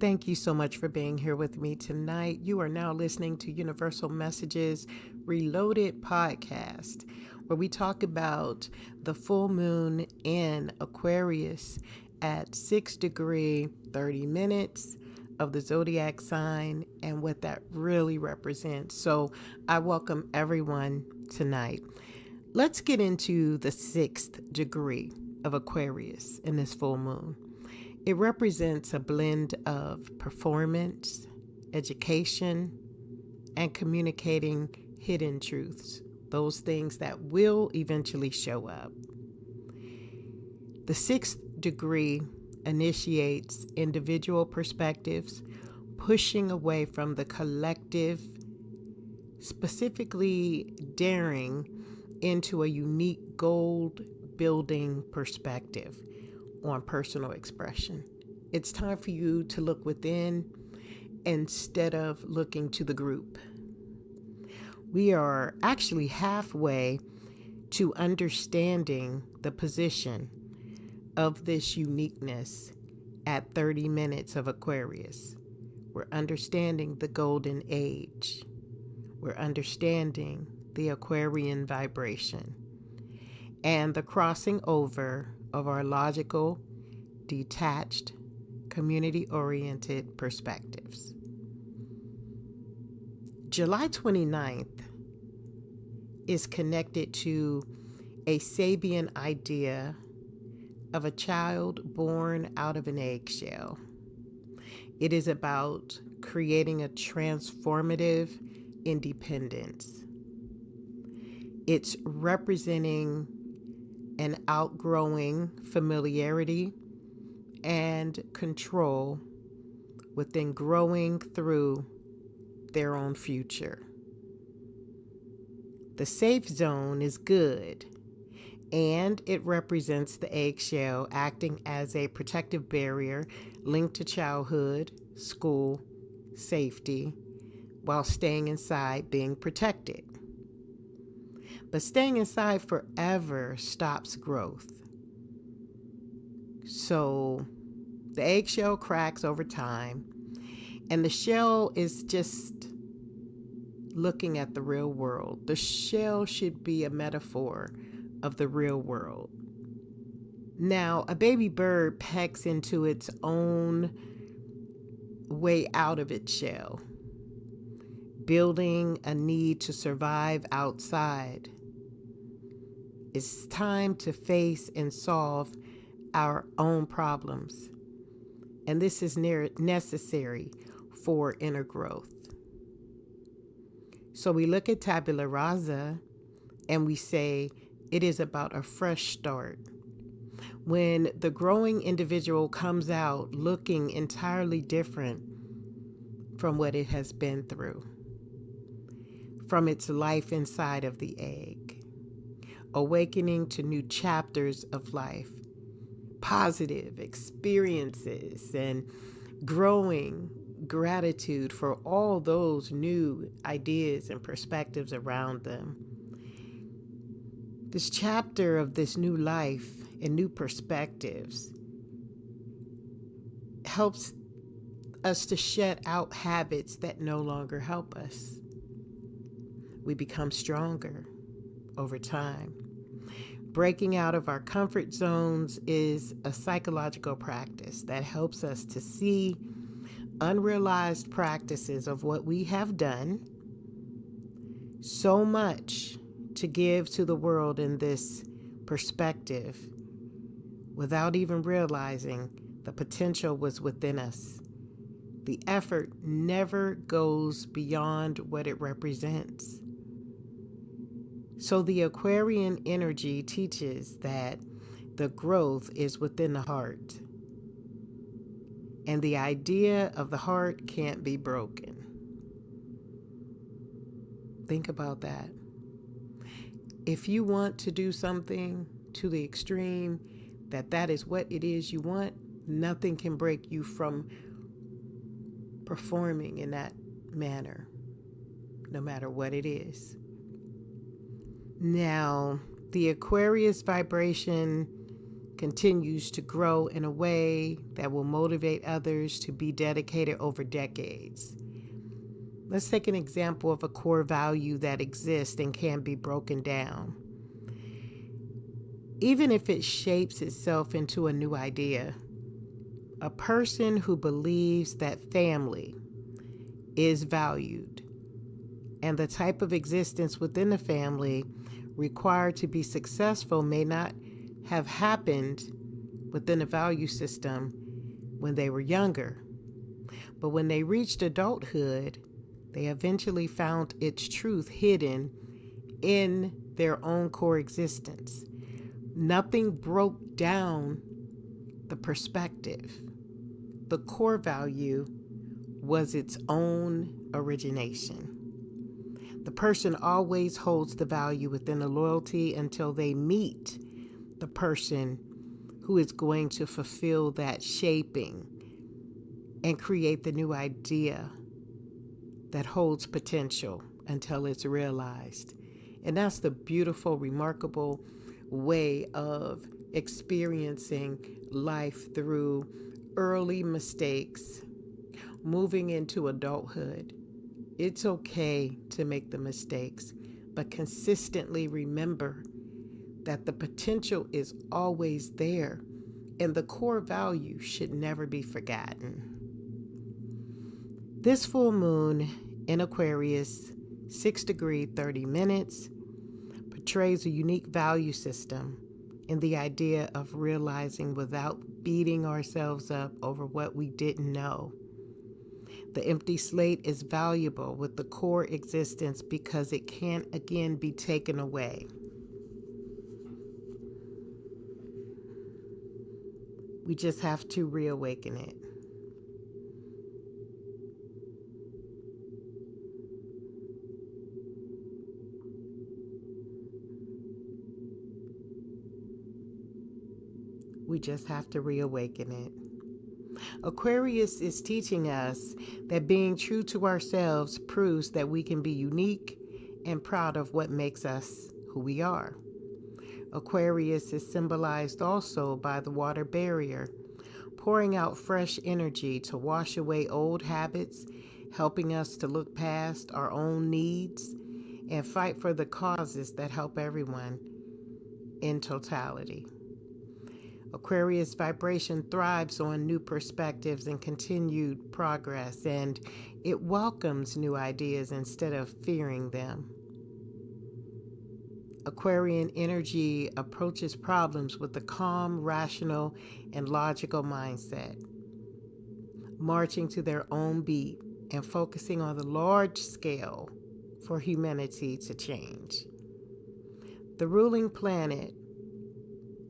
Thank you so much for being here with me tonight. You are now listening to Universal Messages Reloaded podcast, where we talk about the full moon in Aquarius at 6 degree 30 minutes of the zodiac sign and what that really represents. So I welcome everyone tonight. Let's get into the 6th degree of Aquarius in this full moon. It represents a blend of performance, education, and communicating hidden truths, those things that will eventually show up. The 6th degree initiates individual perspectives, pushing away from the collective, specifically daring into a unique gold building perspective on personal expression. It's time for you to look within instead of looking to the group. We are actually halfway to understanding the position of this uniqueness at 30 minutes of Aquarius. We're understanding the golden age. We're understanding the Aquarian vibration and the crossing over of our logical, detached, community-oriented perspectives. July 29th is connected to a Sabian idea of a child born out of an eggshell. It is about creating a transformative independence. It's representing an outgrowing familiarity and control within growing through their own future. The safe zone is good, and it represents the eggshell acting as a protective barrier linked to childhood, school, safety, while staying inside being protected. But staying inside forever stops growth. So the eggshell cracks over time, and the shell is just looking at the real world. The shell should be a metaphor of the real world. Now, a baby bird pecks into its own way out of its shell, building a need to survive outside. It's time to face and solve our own problems. And this is necessary for inner growth. So we look at tabula rasa and we say it is about a fresh start. When the growing individual comes out looking entirely different from what it has been through, from its life inside of the egg, awakening to new chapters of life, positive experiences, and growing gratitude for all those new ideas and perspectives around them. This chapter of this new life and new perspectives helps us to shed out habits that no longer help us. We become stronger over time. Breaking out of our comfort zones is a psychological practice that helps us to see unrealized practices of what we have done, so much to give to the world in this perspective without even realizing the potential was within us. The effort never goes beyond what it represents. So the Aquarian energy teaches that the growth is within the heart. And the idea of the heart can't be broken. Think about that. If you want to do something to the extreme, that is what it is you want, nothing can break you from performing in that manner, no matter what it is. Now, the Aquarius vibration continues to grow in a way that will motivate others to be dedicated over decades. Let's take an example of a core value that exists and can be broken down. Even if it shapes itself into a new idea, a person who believes that family is valued and the type of existence within the family required to be successful may not have happened within a value system when they were younger. But when they reached adulthood, they eventually found its truth hidden in their own core existence. Nothing broke down the perspective. The core value was its own origination. The person always holds the value within the loyalty until they meet the person who is going to fulfill that shaping and create the new idea that holds potential until it's realized. And that's the beautiful, remarkable way of experiencing life through early mistakes, moving into adulthood. It's okay to make the mistakes, but consistently remember that the potential is always there and the core value should never be forgotten. This full moon in Aquarius, 6 degree 30 minutes, portrays a unique value system in the idea of realizing without beating ourselves up over what we didn't know. The empty slate is valuable with the core existence because it can't again be taken away. We just have to reawaken it. We just have to reawaken it. Aquarius is teaching us that being true to ourselves proves that we can be unique and proud of what makes us who we are. Aquarius is symbolized also by the water barrier, pouring out fresh energy to wash away old habits, helping us to look past our own needs and fight for the causes that help everyone in totality. Aquarius vibration thrives on new perspectives and continued progress, and it welcomes new ideas instead of fearing them. Aquarian energy approaches problems with a calm, rational, and logical mindset, marching to their own beat and focusing on the large scale for humanity to change. The ruling planet,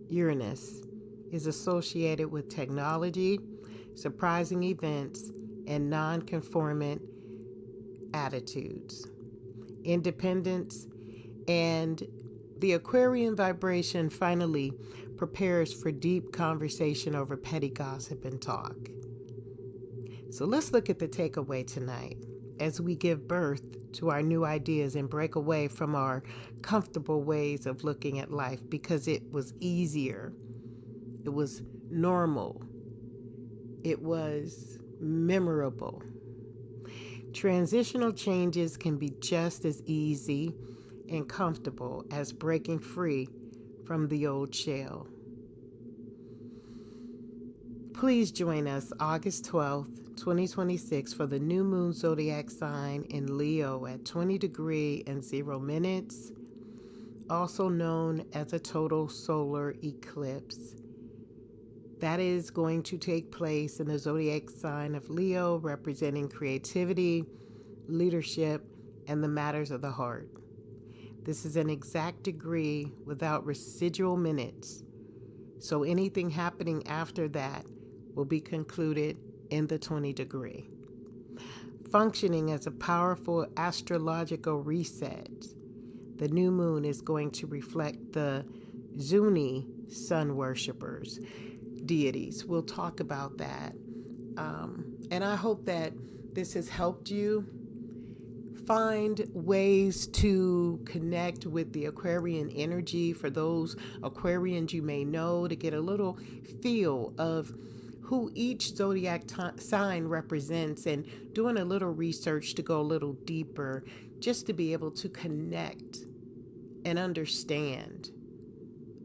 Uranus, is associated with technology, surprising events, and non-conformant attitudes, independence, and the Aquarian vibration finally prepares for deep conversation over petty gossip and talk. So let's look at the takeaway tonight as we give birth to our new ideas and break away from our comfortable ways of looking at life because it was easier. It was normal. It was memorable. Transitional changes can be just as easy and comfortable as breaking free from the old shell. Please join us August 12th, 2026 for the new moon zodiac sign in Leo at 20 degree and 0 minutes, also known as a total solar eclipse. That is going to take place in the zodiac sign of Leo, representing creativity, leadership, and the matters of the heart. This is an exact degree without residual minutes, so anything happening after that will be concluded in the 20 degree. Functioning as a powerful astrological reset, the new moon is going to reflect the Zuni sun worshippers, deities. We'll talk about that. And I hope that this has helped you find ways to connect with the Aquarian energy for those Aquarians you may know, to get a little feel of who each zodiac sign represents, and doing a little research to go a little deeper, just to be able to connect and understand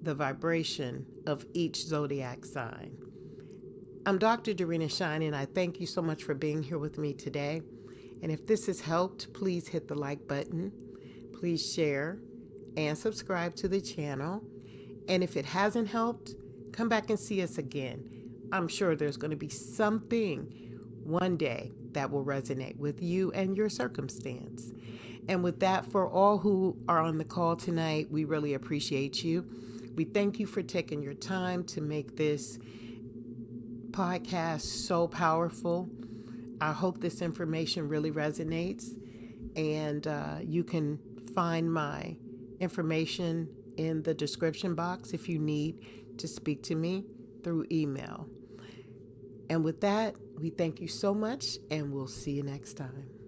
the vibration of each zodiac sign. I'm Dr. Dorena Shine, and I thank you so much for being here with me today. And if this has helped, please hit the like button, please share, and subscribe to the channel. And if it hasn't helped, come back and see us again. I'm sure there's going to be something one day that will resonate with you and your circumstance. And with that, for all who are on the call tonight, we really appreciate you. We thank you for taking your time to make this podcast so powerful. I hope this information really resonates, and you can find my information in the description box if you need to speak to me through email. And with that, we thank you so much, and we'll see you next time.